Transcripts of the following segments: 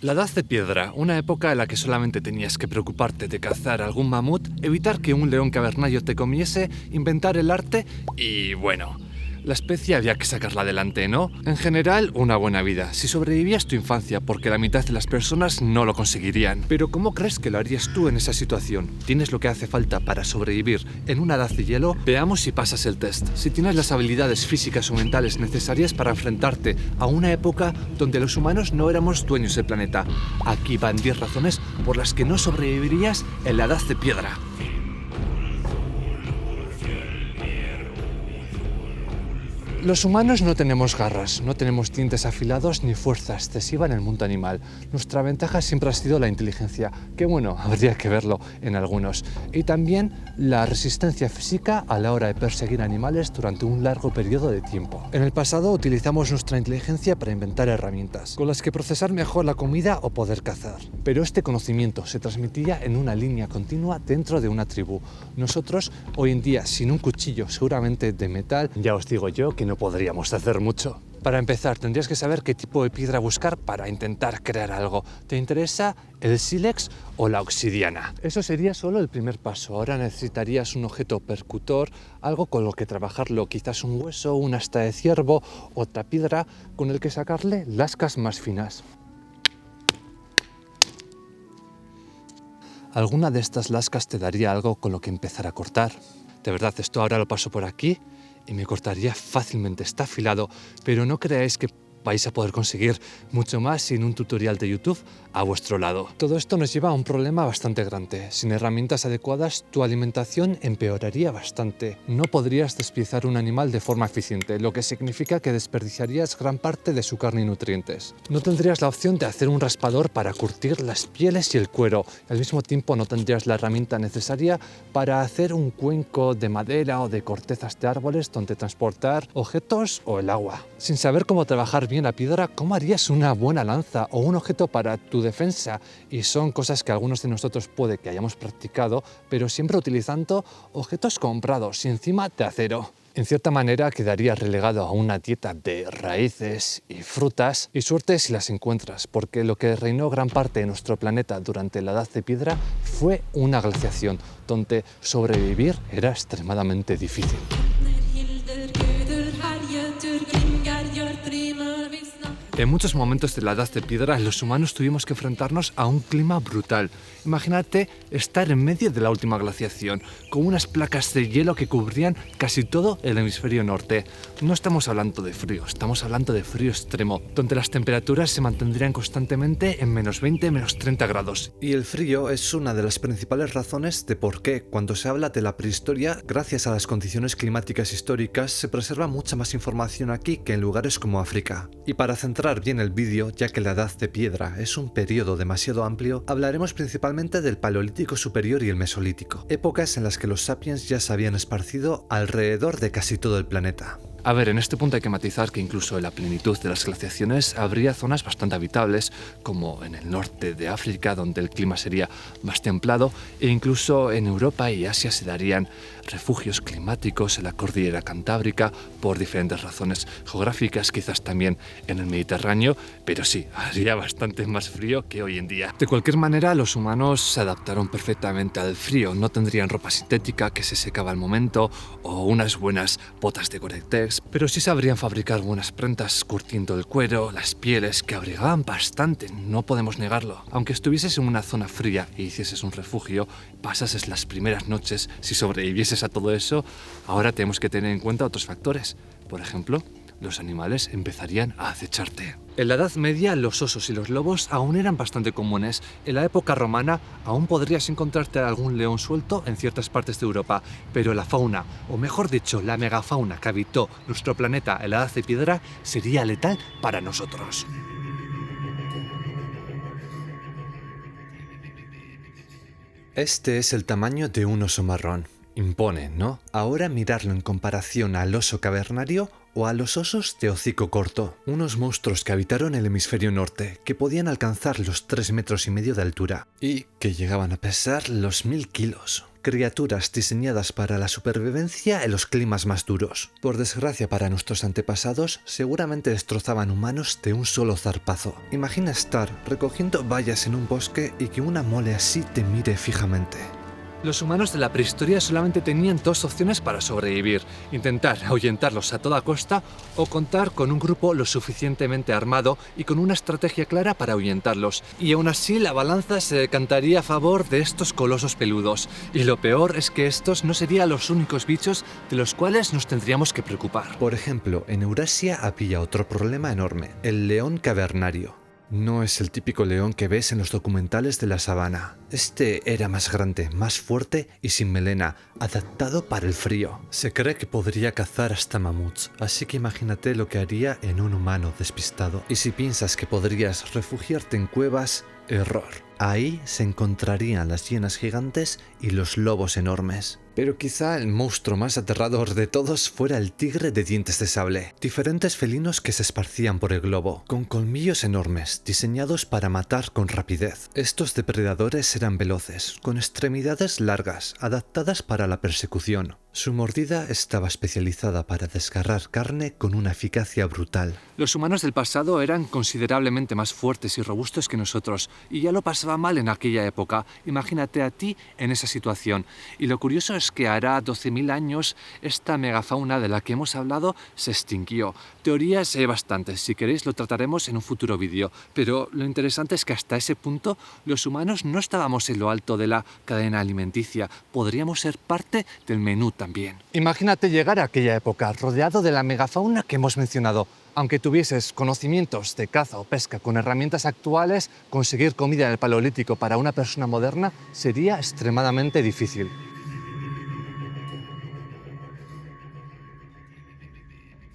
La Edad de Piedra, una época en la que solamente tenías que preocuparte de cazar algún mamut, evitar que un león cavernario te comiese, inventar el arte y bueno, la especie había que sacarla adelante, ¿no? En general, una buena vida, si sobrevivías tu infancia, porque la mitad de las personas no lo conseguirían. Pero ¿cómo crees que lo harías tú en esa situación? ¿Tienes lo que hace falta para sobrevivir en una edad de hielo? Veamos si pasas el test. Si tienes las habilidades físicas o mentales necesarias para enfrentarte a una época donde los humanos no éramos dueños del planeta. Aquí van 10 razones por las que no sobrevivirías en la Edad de Piedra. Los humanos no tenemos garras, no tenemos dientes afilados ni fuerza excesiva en el mundo animal. Nuestra ventaja siempre ha sido la inteligencia, que bueno, habría que verlo en algunos. Y también la resistencia física a la hora de perseguir animales durante un largo periodo de tiempo. En el pasado utilizamos nuestra inteligencia para inventar herramientas, con las que procesar mejor la comida o poder cazar. Pero este conocimiento se transmitía en una línea continua dentro de una tribu. Nosotros, hoy en día, sin un cuchillo seguramente de metal, ya os digo yo que no podríamos hacer mucho. Para empezar, tendrías que saber qué tipo de piedra buscar para intentar crear algo. ¿Te interesa el sílex o la obsidiana? Eso sería solo el primer paso. Ahora necesitarías un objeto percutor, algo con lo que trabajarlo, quizás un hueso, una asta de ciervo, otra piedra con el que sacarle lascas más finas. Alguna de estas lascas te daría algo con lo que empezar a cortar. De verdad, esto ahora lo paso por aquí y me cortaría fácilmente, está afilado, pero no creáis que vais a poder conseguir mucho más sin un tutorial de YouTube a vuestro lado. Todo esto nos lleva a un problema bastante grande. Sin herramientas adecuadas, tu alimentación empeoraría bastante. No podrías despiezar un animal de forma eficiente, lo que significa que desperdiciarías gran parte de su carne y nutrientes. No tendrías la opción de hacer un raspador para curtir las pieles y el cuero. Al mismo tiempo, no tendrías la herramienta necesaria para hacer un cuenco de madera o de cortezas de árboles donde transportar objetos o el agua. Sin saber cómo trabajar bien la piedra, ¿cómo harías una buena lanza o un objeto para tu defensa? Y son cosas que algunos de nosotros puede que hayamos practicado, pero siempre utilizando objetos comprados y encima de acero. En cierta manera quedarías relegado a una dieta de raíces y frutas, y suerte si las encuentras, porque lo que reinó gran parte de nuestro planeta durante la Edad de Piedra fue una glaciación, donde sobrevivir era extremadamente difícil. En muchos momentos de la Edad de Piedra, los humanos tuvimos que enfrentarnos a un clima brutal. Imagínate estar en medio de la última glaciación, con unas placas de hielo que cubrían casi todo el hemisferio norte. No estamos hablando de frío, estamos hablando de frío extremo, donde las temperaturas se mantendrían constantemente en menos 20, menos 30 grados. Y el frío es una de las principales razones de por qué, cuando se habla de la prehistoria, gracias a las condiciones climáticas históricas, se preserva mucha más información aquí que en lugares como África. Y para centrar bien el vídeo, ya que la Edad de Piedra es un periodo demasiado amplio, hablaremos principalmente del Paleolítico Superior y el Mesolítico, épocas en las que los sapiens ya se habían esparcido alrededor de casi todo el planeta. A ver, en este punto hay que matizar que incluso en la plenitud de las glaciaciones habría zonas bastante habitables, como en el norte de África, donde el clima sería más templado, e incluso en Europa y Asia se darían refugios climáticos en la cordillera cantábrica por diferentes razones geográficas, quizás también en el Mediterráneo, pero sí, haría bastante más frío que hoy en día. De cualquier manera, los humanos se adaptaron perfectamente al frío, no tendrían ropa sintética que se secaba al momento o unas buenas botas de Gore-Tex, pero sí sabrían fabricar buenas prendas curtiendo el cuero, las pieles, que abrigaban bastante, no podemos negarlo. Aunque estuvieses en una zona fría y hicieses un refugio, pasases las primeras noches, si sobrevivieses a todo eso, ahora tenemos que tener en cuenta otros factores. Por ejemplo, los animales empezarían a acecharte. En la Edad Media, los osos y los lobos aún eran bastante comunes. En la época romana, aún podrías encontrarte algún león suelto en ciertas partes de Europa, pero la fauna, o mejor dicho, la megafauna que habitó nuestro planeta en la Edad de Piedra, sería letal para nosotros. Este es el tamaño de un oso marrón. Impone, ¿no? Ahora mirarlo en comparación al oso cavernario o a los osos de hocico corto, unos monstruos que habitaron el hemisferio norte, que podían alcanzar los 3,5 metros de altura y que llegaban a pesar los 1000 kilos. criaturas diseñadas para la supervivencia en los climas más duros. Por desgracia para nuestros antepasados, seguramente destrozaban humanos de un solo zarpazo. Imagina estar recogiendo bayas en un bosque y que una mole así te mire fijamente. Los humanos de la prehistoria solamente tenían dos opciones para sobrevivir: intentar ahuyentarlos a toda costa o contar con un grupo lo suficientemente armado y con una estrategia clara para ahuyentarlos. Y aún así la balanza se decantaría a favor de estos colosos peludos. Y lo peor es que estos no serían los únicos bichos de los cuales nos tendríamos que preocupar. Por ejemplo, en Eurasia había otro problema enorme: el león cavernario. No es el típico león que ves en los documentales de la sabana. Este era más grande, más fuerte y sin melena, adaptado para el frío. Se cree que podría cazar hasta mamuts, así que imagínate lo que haría en un humano despistado. Y si piensas que podrías refugiarte en cuevas, error. Ahí se encontrarían las hienas gigantes y los lobos enormes. Pero quizá el monstruo más aterrador de todos fuera el tigre de dientes de sable. Diferentes felinos que se esparcían por el globo, con colmillos enormes, diseñados para matar con rapidez. Estos depredadores eran veloces, con extremidades largas, adaptadas para la persecución. Su mordida estaba especializada para desgarrar carne con una eficacia brutal. Los humanos del pasado eran considerablemente más fuertes y robustos que nosotros, y ya lo pasaba mal en aquella época. Imagínate a ti en esa situación. Y lo curioso es que hará 12.000 años esta megafauna de la que hemos hablado se extinguió. Teorías hay bastantes, si queréis lo trataremos en un futuro vídeo, pero lo interesante es que hasta ese punto los humanos no estábamos en lo alto de la cadena alimenticia. Podríamos ser parte del menú también. Imagínate llegar a aquella época rodeado de la megafauna que hemos mencionado. Aunque tuvieses conocimientos de caza o pesca con herramientas actuales, conseguir comida en el Paleolítico para una persona moderna sería extremadamente difícil.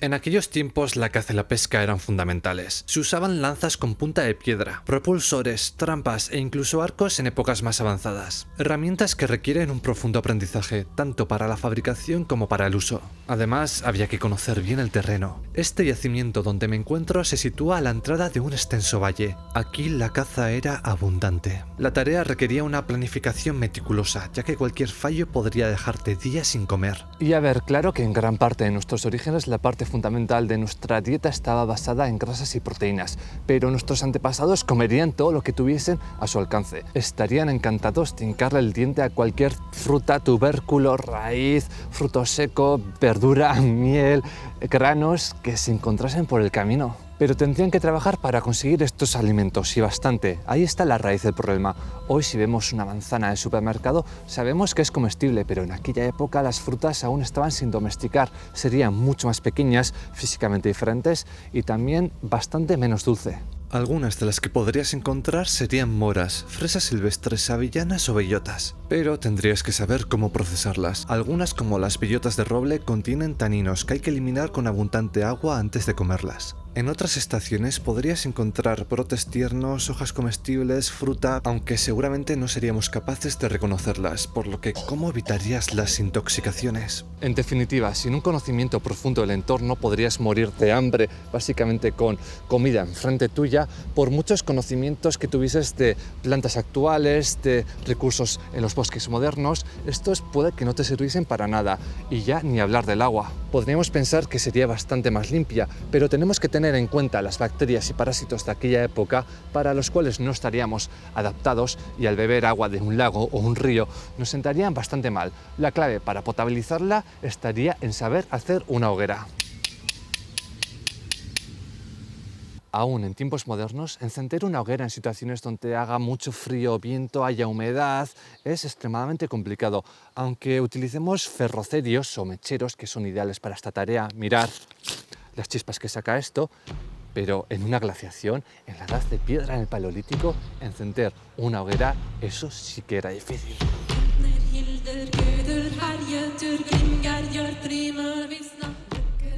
En aquellos tiempos la caza y la pesca eran fundamentales. Se usaban lanzas con punta de piedra, propulsores, trampas e incluso arcos en épocas más avanzadas. Herramientas que requieren un profundo aprendizaje, tanto para la fabricación como para el uso. Además, había que conocer bien el terreno. Este yacimiento donde me encuentro se sitúa a la entrada de un extenso valle. Aquí la caza era abundante. La tarea requería una planificación meticulosa, ya que cualquier fallo podría dejarte días sin comer. Y a ver, claro que en gran parte de nuestros orígenes la parte fundamental de nuestra dieta estaba basada en grasas y proteínas, pero nuestros antepasados comerían todo lo que tuviesen a su alcance. Estarían encantados de hincarle el diente a cualquier fruta, tubérculo, raíz, fruto seco, verdura, miel, granos que se encontrasen por el camino. Pero tendrían que trabajar para conseguir estos alimentos, y bastante. Ahí está la raíz del problema. Hoy, si vemos una manzana en el supermercado, sabemos que es comestible, pero en aquella época las frutas aún estaban sin domesticar. Serían mucho más pequeñas, físicamente diferentes y también bastante menos dulce. Algunas de las que podrías encontrar serían moras, fresas silvestres, avellanas o bellotas. Pero tendrías que saber cómo procesarlas. Algunas, como las bellotas de roble, contienen taninos que hay que eliminar con abundante agua antes de comerlas. En otras estaciones podrías encontrar brotes tiernos, hojas comestibles, fruta, aunque seguramente no seríamos capaces de reconocerlas, por lo que ¿cómo evitarías las intoxicaciones? En definitiva, sin un conocimiento profundo del entorno podrías morir de hambre, básicamente con comida enfrente tuya, por muchos conocimientos que tuvieses de plantas actuales, de recursos en los bosques modernos. Estos puede que no te sirviesen para nada, y ya ni hablar del agua. Podríamos pensar que sería bastante más limpia, pero tenemos que tener en cuenta las bacterias y parásitos de aquella época para los cuales no estaríamos adaptados, y al beber agua de un lago o un río nos sentarían bastante mal. La clave para potabilizarla estaría en saber hacer una hoguera. Aún en tiempos modernos, encender una hoguera en situaciones donde haga mucho frío o viento, haya humedad, es extremadamente complicado. Aunque utilicemos ferrocerios o mecheros, que son ideales para esta tarea, mirad las chispas que saca esto, pero en una glaciación, en la edad de piedra en el Paleolítico, encender una hoguera, eso sí que era difícil.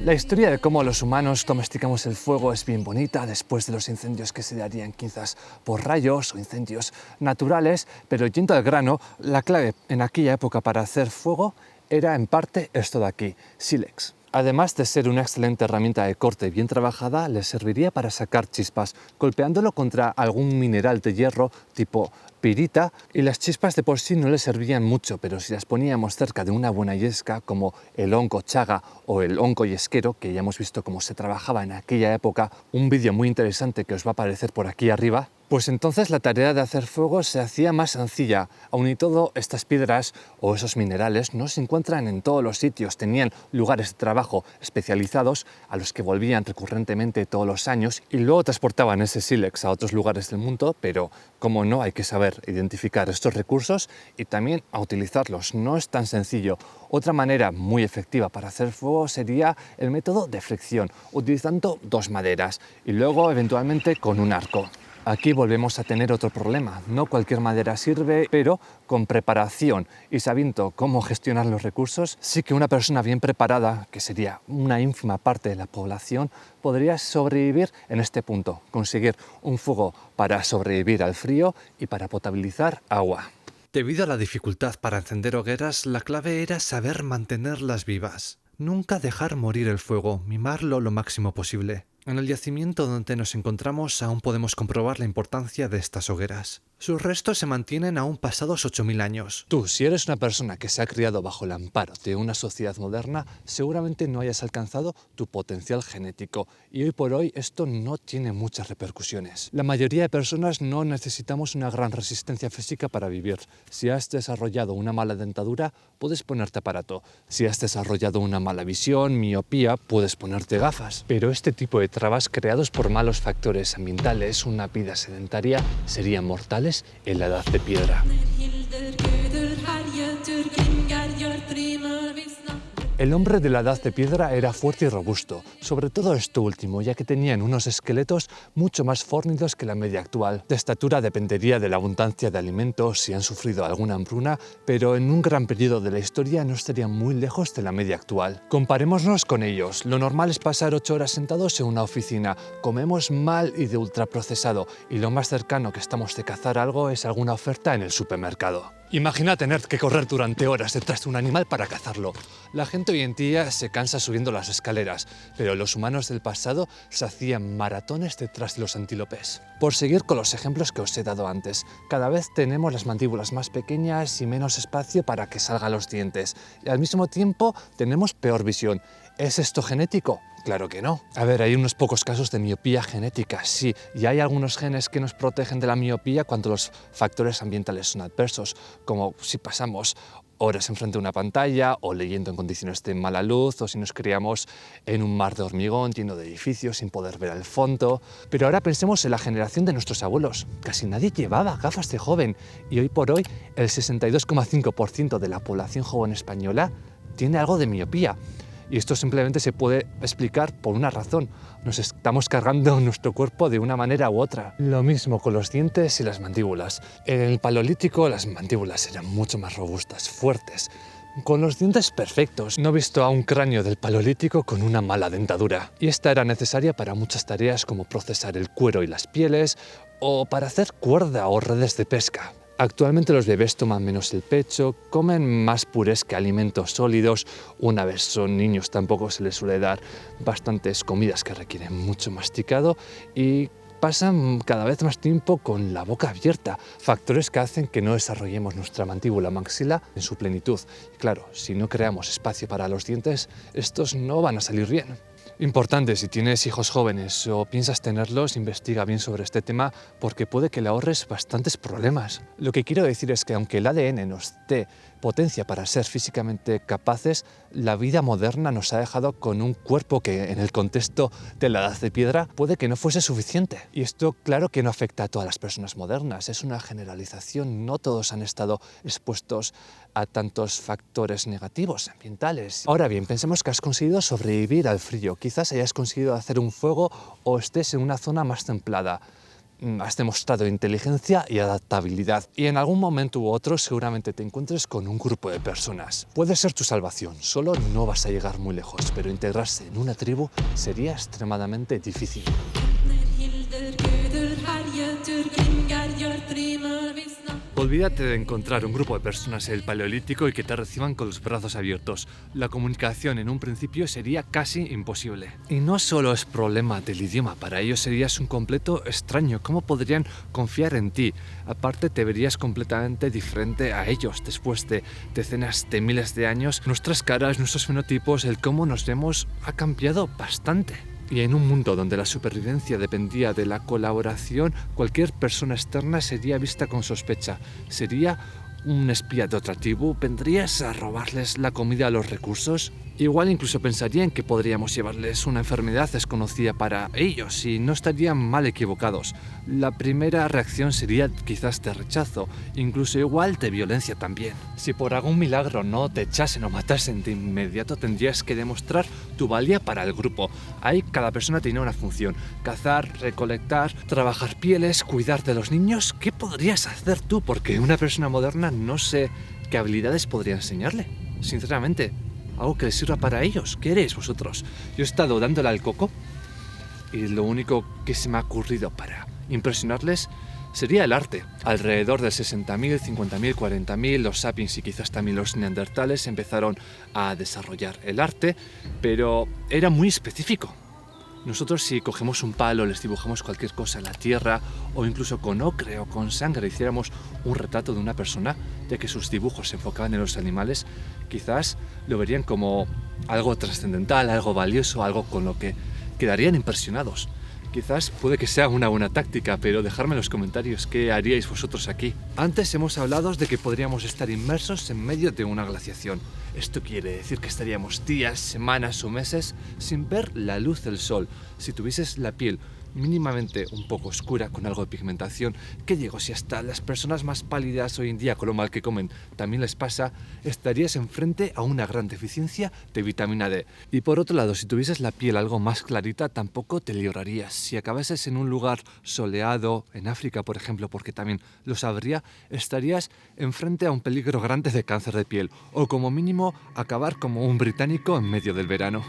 La historia de cómo los humanos domesticamos el fuego es bien bonita, después de los incendios que se darían quizás por rayos o incendios naturales, pero yendo al grano, la clave en aquella época para hacer fuego era en parte esto de aquí, sílex. Además de ser una excelente herramienta de corte bien trabajada, le serviría para sacar chispas, golpeándolo contra algún mineral de hierro tipo pirita, y las chispas de por sí no le servían mucho, pero si las poníamos cerca de una buena yesca como el hongo chaga o el hongo yesquero, que ya hemos visto cómo se trabajaba en aquella época, un vídeo muy interesante que os va a aparecer por aquí arriba, pues entonces la tarea de hacer fuego se hacía más sencilla. Aun y todo, estas piedras o esos minerales no se encuentran en todos los sitios, tenían lugares de trabajo especializados a los que volvían recurrentemente todos los años y luego transportaban ese sílex a otros lugares del mundo, pero como no, hay que saber identificar estos recursos y también a utilizarlos. No es tan sencillo. Otra manera muy efectiva para hacer fuego sería el método de fricción, utilizando dos maderas y luego eventualmente con un arco. Aquí volvemos a tener otro problema. No cualquier madera sirve, pero con preparación y sabiendo cómo gestionar los recursos, sí que una persona bien preparada, que sería una ínfima parte de la población, podría sobrevivir en este punto, conseguir un fuego para sobrevivir al frío y para potabilizar agua. Debido a la dificultad para encender hogueras, la clave era saber mantenerlas vivas. Nunca dejar morir el fuego, mimarlo lo máximo posible. En el yacimiento donde nos encontramos aún podemos comprobar la importancia de estas hogueras. Sus restos se mantienen aún pasados 8000 años. Tú, si eres una persona que se ha criado bajo el amparo de una sociedad moderna, seguramente no hayas alcanzado tu potencial genético y hoy por hoy esto no tiene muchas repercusiones. La mayoría de personas no necesitamos una gran resistencia física para vivir. Si has desarrollado una mala dentadura, puedes ponerte aparato. Si has desarrollado una mala visión, miopía, puedes ponerte gafas. Pero este tipo de trabas creados por malos factores ambientales, una vida sedentaria, serían mortales en la Edad de Piedra. El hombre de la Edad de Piedra era fuerte y robusto, sobre todo esto último, ya que tenían unos esqueletos mucho más fornidos que la media actual. De estatura dependería de la abundancia de alimentos, si han sufrido alguna hambruna, pero en un gran periodo de la historia no estarían muy lejos de la media actual. Comparémonos con ellos. Lo normal es pasar 8 horas sentados en una oficina, comemos mal y de ultraprocesado, y lo más cercano que estamos de cazar algo es alguna oferta en el supermercado. Imagina tener que correr durante horas detrás de un animal para cazarlo. La gente hoy en día se cansa subiendo las escaleras, pero los humanos del pasado se hacían maratones detrás de los antílopes. Por seguir con los ejemplos que os he dado antes, cada vez tenemos las mandíbulas más pequeñas y menos espacio para que salgan los dientes, y al mismo tiempo tenemos peor visión. ¿Es esto genético? Claro que no. A ver, hay unos pocos casos de miopía genética, sí, y hay algunos genes que nos protegen de la miopía cuando los factores ambientales son adversos, como si pasamos horas enfrente de una pantalla o leyendo en condiciones de mala luz o si nos criamos en un mar de hormigón lleno de edificios sin poder ver al fondo. Pero ahora pensemos en la generación de nuestros abuelos. Casi nadie llevaba gafas de joven y hoy por hoy el 62,5% de la población joven española tiene algo de miopía. Y esto simplemente se puede explicar por una razón. Nos estamos cargando nuestro cuerpo de una manera u otra. Lo mismo con los dientes y las mandíbulas. En el Paleolítico las mandíbulas eran mucho más robustas, fuertes, con los dientes perfectos. No he visto a un cráneo del Paleolítico con una mala dentadura. Y esta era necesaria para muchas tareas como procesar el cuero y las pieles o para hacer cuerda o redes de pesca. Actualmente los bebés toman menos el pecho, comen más purés que alimentos sólidos. Una vez son niños tampoco se les suele dar bastantes comidas que requieren mucho masticado y pasan cada vez más tiempo con la boca abierta, factores que hacen que no desarrollemos nuestra mandíbula maxila en su plenitud. Y claro, si no creamos espacio para los dientes, estos no van a salir bien. Importante, si tienes hijos jóvenes o piensas tenerlos, investiga bien sobre este tema porque puede que le ahorres bastantes problemas. Lo que quiero decir es que aunque el ADN nos dé potencia para ser físicamente capaces, la vida moderna nos ha dejado con un cuerpo que en el contexto de la Edad de Piedra puede que no fuese suficiente. Y esto claro que no afecta a todas las personas modernas, es una generalización, no todos han estado expuestos a tantos factores negativos ambientales. Ahora bien, pensemos que has conseguido sobrevivir al frío, quizás hayas conseguido hacer un fuego o estés en una zona más templada. Has demostrado inteligencia y adaptabilidad y en algún momento u otro seguramente te encuentres con un grupo de personas. Puede ser tu salvación, solo no vas a llegar muy lejos, pero integrarse en una tribu sería extremadamente difícil. Olvídate de encontrar un grupo de personas en el Paleolítico y que te reciban con los brazos abiertos. La comunicación en un principio sería casi imposible. Y no solo es problema del idioma, para ellos serías un completo extraño. ¿Cómo podrían confiar en ti? Aparte, te verías completamente diferente a ellos. Después de decenas de miles de años, nuestras caras, nuestros fenotipos, el cómo nos vemos ha cambiado bastante. Y en un mundo donde la supervivencia dependía de la colaboración, cualquier persona externa sería vista con sospecha. Sería un espía de otra tribu. ¿Vendrías a robarles la comida o los recursos? Igual incluso pensarían que podríamos llevarles una enfermedad desconocida para ellos y no estarían mal equivocados. La primera reacción sería quizás de rechazo, incluso igual de violencia también. Si por algún milagro no te echasen o matasen de inmediato, tendrías que demostrar tu valía para el grupo. Ahí cada persona tenía una función: cazar, recolectar, trabajar pieles, cuidar de los niños. ¿Qué podrías hacer tú? Porque una persona moderna no sé qué habilidades podría enseñarle, sinceramente. Algo que les sirva para ellos. ¿Qué haréis vosotros? Yo he estado dándole al coco y lo único que se me ha ocurrido para impresionarles sería el arte. Alrededor del 60.000, 50.000, 40.000, los sapiens y quizás también los neandertales empezaron a desarrollar el arte, pero era muy específico. Nosotros, si cogemos un palo, les dibujamos cualquier cosa en la tierra o incluso con ocre o con sangre hiciéramos un retrato de una persona, ya que sus dibujos se enfocaban en los animales, quizás lo verían como algo trascendental, algo valioso, algo con lo que quedarían impresionados. Quizás puede que sea una buena táctica, pero dejadme en los comentarios qué haríais vosotros aquí. Antes hemos hablado de que podríamos estar inmersos en medio de una glaciación. Esto quiere decir que estaríamos días, semanas o meses sin ver la luz del sol. Si tuvieses la piel mínimamente un poco oscura, con algo de pigmentación, ¿qué digo? Si hasta las personas más pálidas hoy en día, con lo mal que comen, también les pasa, estarías enfrente a una gran deficiencia de vitamina D. Y por otro lado, si tuvieses la piel algo más clarita, tampoco te librarías. Si acabases en un lugar soleado, en África por ejemplo, porque también lo sabría, estarías enfrente a un peligro grande de cáncer de piel, o como mínimo acabar como un británico en medio del verano.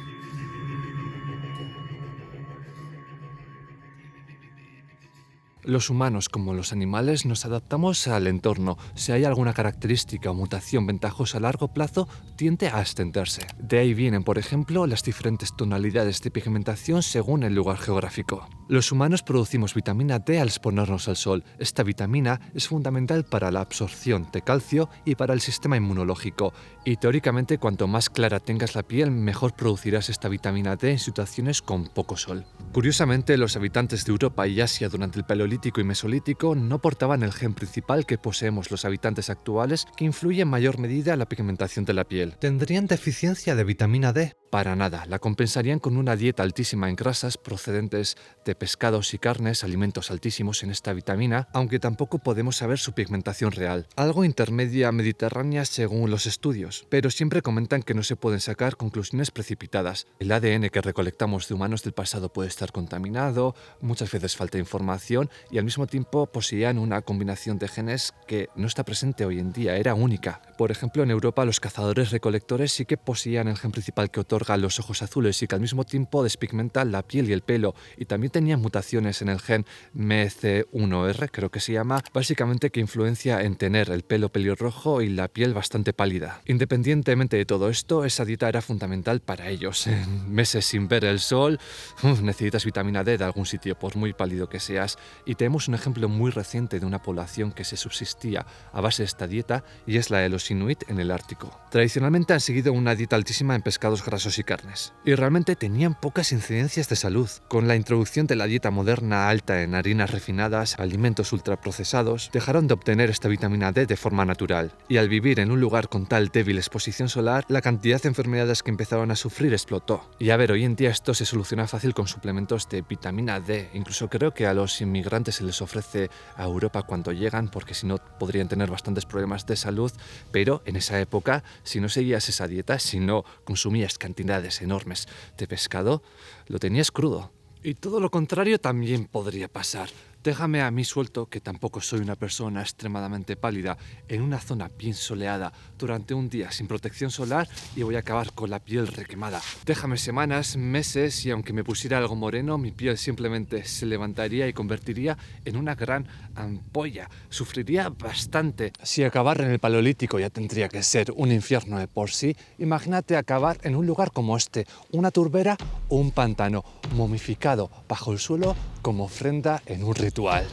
Los humanos, como los animales, nos adaptamos al entorno. Si hay alguna característica o mutación ventajosa a largo plazo, tiende a extenderse. De ahí vienen, por ejemplo, las diferentes tonalidades de pigmentación según el lugar geográfico. Los humanos producimos vitamina D al exponernos al sol. Esta vitamina es fundamental para la absorción de calcio y para el sistema inmunológico. Y teóricamente, cuanto más clara tengas la piel, mejor producirás esta vitamina D en situaciones con poco sol. Curiosamente, los habitantes de Europa y Asia durante el Paleolítico y Mesolítico no portaban el gen principal que poseemos los habitantes actuales, que influye en mayor medida en la pigmentación de la piel. ¿Tendrían deficiencia de vitamina D? Para nada, la compensarían con una dieta altísima en grasas procedentes de pescados y carnes, alimentos altísimos en esta vitamina, aunque tampoco podemos saber su pigmentación real. Algo intermedia mediterránea según los estudios, pero siempre comentan que no se pueden sacar conclusiones precipitadas. El ADN que recolectamos de humanos del pasado puede estar contaminado, muchas veces falta información y al mismo tiempo poseían una combinación de genes que no está presente hoy en día, era única. Por ejemplo, en Europa los cazadores-recolectores sí que poseían el gen principal que otorga los ojos azules y que al mismo tiempo despigmenta la piel y el pelo, y también tenían mutaciones en el gen MC1R, creo que se llama, básicamente que influencia en tener el pelo pelirrojo y la piel bastante pálida. Independientemente de todo esto, esa dieta era fundamental para ellos. En meses sin ver el sol, necesitas vitamina D de algún sitio, por muy pálido que seas, y tenemos un ejemplo muy reciente de una población que se subsistía a base de esta dieta, y es la de los inuit en el Ártico. Tradicionalmente han seguido una dieta altísima en pescados grasos y carnes, y realmente tenían pocas incidencias de salud. Con la introducción de la dieta moderna alta en harinas refinadas, alimentos ultraprocesados, dejaron de obtener esta vitamina D de forma natural, y al vivir en un lugar con tal débil exposición solar, la cantidad de enfermedades que empezaron a sufrir explotó. Y a ver, hoy en día esto se soluciona fácil con suplementos de vitamina D, incluso creo que a los inmigrantes se les ofrece a Europa cuando llegan, porque si no podrían tener bastantes problemas de salud, pero en esa época, si no seguías esa dieta, si no consumías cantidades enormes de pescado, lo tenías crudo. Y todo lo contrario también podría pasar. Déjame a mí suelto, que tampoco soy una persona extremadamente pálida, en una zona bien soleada durante un día sin protección solar y voy a acabar con la piel requemada. Déjame semanas, meses y aunque me pusiera algo moreno, mi piel simplemente se levantaría y convertiría en una gran ampolla. Sufriría bastante. Si acabar en el Paleolítico ya tendría que ser un infierno de por sí, imagínate acabar en un lugar como este, una turbera o un pantano, momificado bajo el suelo como ofrenda en un ritual.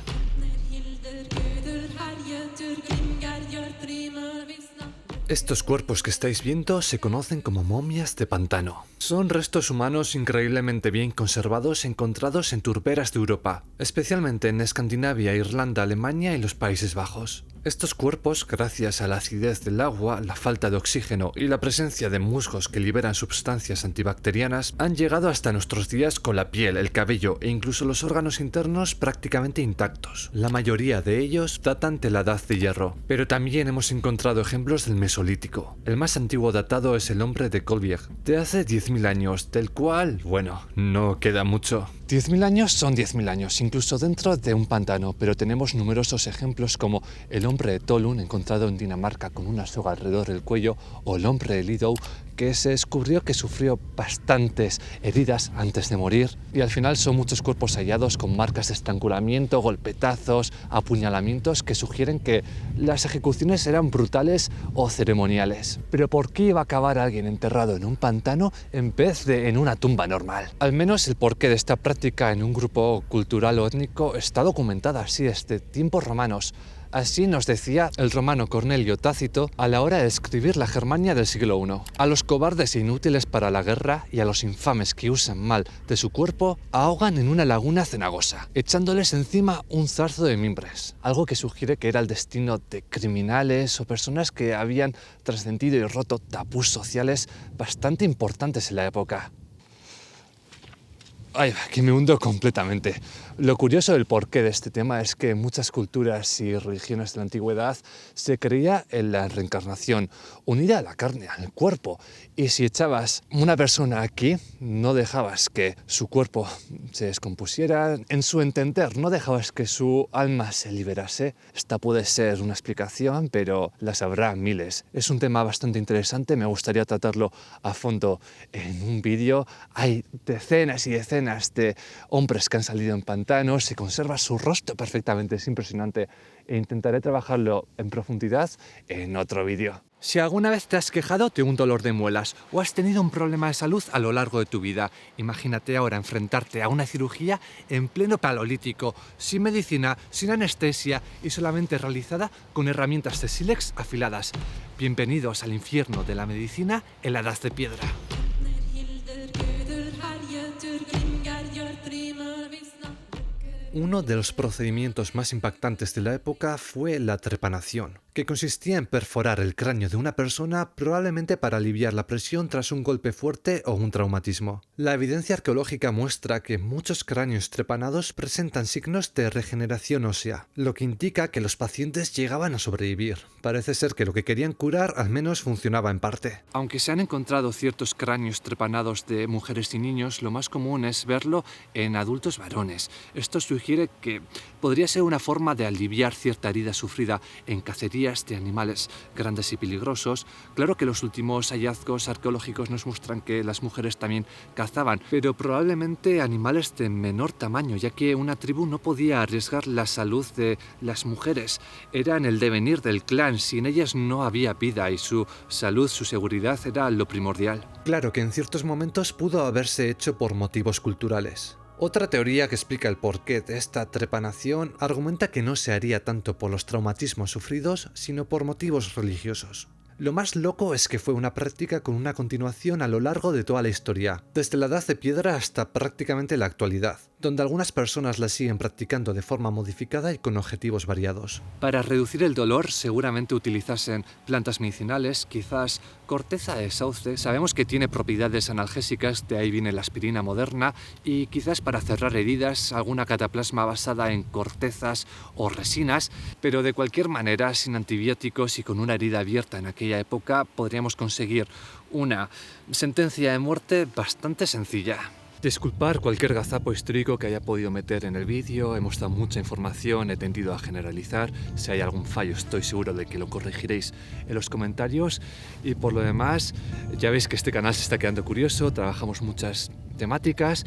Estos cuerpos que estáis viendo se conocen como momias de pantano. Son restos humanos increíblemente bien conservados encontrados en turberas de Europa, especialmente en Escandinavia, Irlanda, Alemania y los Países Bajos. Estos cuerpos, gracias a la acidez del agua, la falta de oxígeno y la presencia de musgos que liberan sustancias antibacterianas, han llegado hasta nuestros días con la piel, el cabello e incluso los órganos internos prácticamente intactos. La mayoría de ellos datan de la Edad de Hierro, pero también hemos encontrado ejemplos del Mesolítico. El más antiguo datado es el hombre de Colbier, de hace 10.000 años, del cual, bueno, no queda mucho. 10.000 años son 10.000 años, incluso dentro de un pantano, pero tenemos numerosos ejemplos como el hombre de Tolun, encontrado en Dinamarca con una soga alrededor del cuello, o el hombre de Lidow, que se descubrió que sufrió bastantes heridas antes de morir, y al final son muchos cuerpos hallados con marcas de estrangulamiento, golpetazos, apuñalamientos que sugieren que las ejecuciones eran brutales o ceremoniales. Pero ¿por qué iba a acabar alguien enterrado en un pantano en vez de en una tumba normal? Al menos el porqué de esta práctica en un grupo cultural o étnico está documentada así desde tiempos romanos. Así nos decía el romano Cornelio Tácito a la hora de escribir la Germania del siglo I. A los cobardes e inútiles para la guerra y a los infames que usan mal de su cuerpo ahogan en una laguna cenagosa, echándoles encima un zarzo de mimbres. Algo que sugiere que era el destino de criminales o personas que habían trascendido y roto tabús sociales bastante importantes en la época. Ay, que me hundo completamente. Lo curioso del porqué de este tema es que en muchas culturas y religiones de la antigüedad se creía en la reencarnación, unida a la carne, al cuerpo. Y si echabas una persona aquí, no dejabas que su cuerpo se descompusiera. En su entender, no dejabas que su alma se liberase. Esta puede ser una explicación, pero las habrá miles. Es un tema bastante interesante, me gustaría tratarlo a fondo en un vídeo. Hay decenas y decenas de hombres que han salido en pantanos, se conserva su rostro perfectamente, es impresionante, e intentaré trabajarlo en profundidad en otro vídeo. Si alguna vez te has quejado de un dolor de muelas o has tenido un problema de salud a lo largo de tu vida, imagínate ahora enfrentarte a una cirugía en pleno Paleolítico, sin medicina, sin anestesia y solamente realizada con herramientas de sílex afiladas. Bienvenidos al infierno de la medicina en la Edad de Piedra. Uno de los procedimientos más impactantes de la época fue la trepanación, que consistía en perforar el cráneo de una persona probablemente para aliviar la presión tras un golpe fuerte o un traumatismo. La evidencia arqueológica muestra que muchos cráneos trepanados presentan signos de regeneración ósea, lo que indica que los pacientes llegaban a sobrevivir. Parece ser que lo que querían curar al menos funcionaba en parte. Aunque se han encontrado ciertos cráneos trepanados de mujeres y niños, lo más común es verlo en adultos varones. Esto sugiere que podría ser una forma de aliviar cierta herida sufrida en cacerías de animales grandes y peligrosos. Claro que los últimos hallazgos arqueológicos nos muestran que las mujeres también cazaban, pero probablemente animales de menor tamaño, ya que una tribu no podía arriesgar la salud de las mujeres. Eran el devenir del clan, sin ellas no había vida y su salud, su seguridad era lo primordial. Claro que en ciertos momentos pudo haberse hecho por motivos culturales. Otra teoría que explica el porqué de esta trepanación argumenta que no se haría tanto por los traumatismos sufridos, sino por motivos religiosos. Lo más loco es que fue una práctica con una continuación a lo largo de toda la historia, desde la Edad de Piedra hasta prácticamente la actualidad, donde algunas personas la siguen practicando de forma modificada y con objetivos variados. Para reducir el dolor seguramente utilizasen plantas medicinales, quizás corteza de sauce, sabemos que tiene propiedades analgésicas, de ahí viene la aspirina moderna, y quizás para cerrar heridas alguna cataplasma basada en cortezas o resinas, pero de cualquier manera sin antibióticos y con una herida abierta en aquella época podríamos conseguir una sentencia de muerte bastante sencilla. Disculpar cualquier gazapo histórico que haya podido meter en el vídeo, hemos dado mucha información, he tendido a generalizar. Si hay algún fallo estoy seguro de que lo corregiréis en los comentarios. Y por lo demás, ya veis que este canal se está quedando curioso, trabajamos muchas temáticas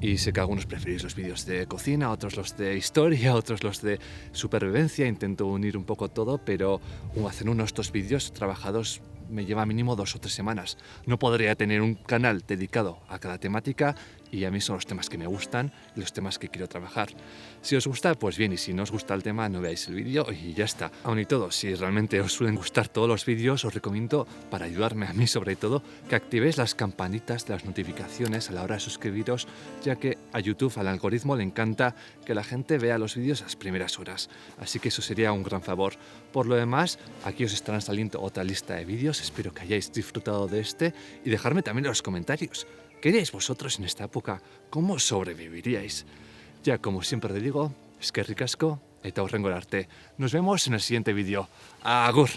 y sé que algunos preferís los vídeos de cocina, otros los de historia, otros los de supervivencia. Intento unir un poco todo, pero hacer uno de estos vídeos trabajados me lleva mínimo 2 o 3 semanas. No podría tener un canal dedicado a cada temática y a mí son los temas que me gustan y los temas que quiero trabajar. Si os gusta, pues bien, y si no os gusta el tema, no veáis el vídeo y ya está. Aún y todo, si realmente os suelen gustar todos los vídeos, os recomiendo, para ayudarme a mí sobre todo, que activéis las campanitas de las notificaciones a la hora de suscribiros, ya que a YouTube, al algoritmo, le encanta que la gente vea los vídeos a las primeras horas. Así que eso sería un gran favor. Por lo demás, aquí os estarán saliendo otra lista de vídeos. Espero que hayáis disfrutado de este y dejadme también en los comentarios. ¿Qué haríais vosotros en esta época? ¿Cómo sobreviviríais? Ya como siempre te digo, eskerrik asko eta hurrengo arte. Nos vemos en el siguiente vídeo. Agur.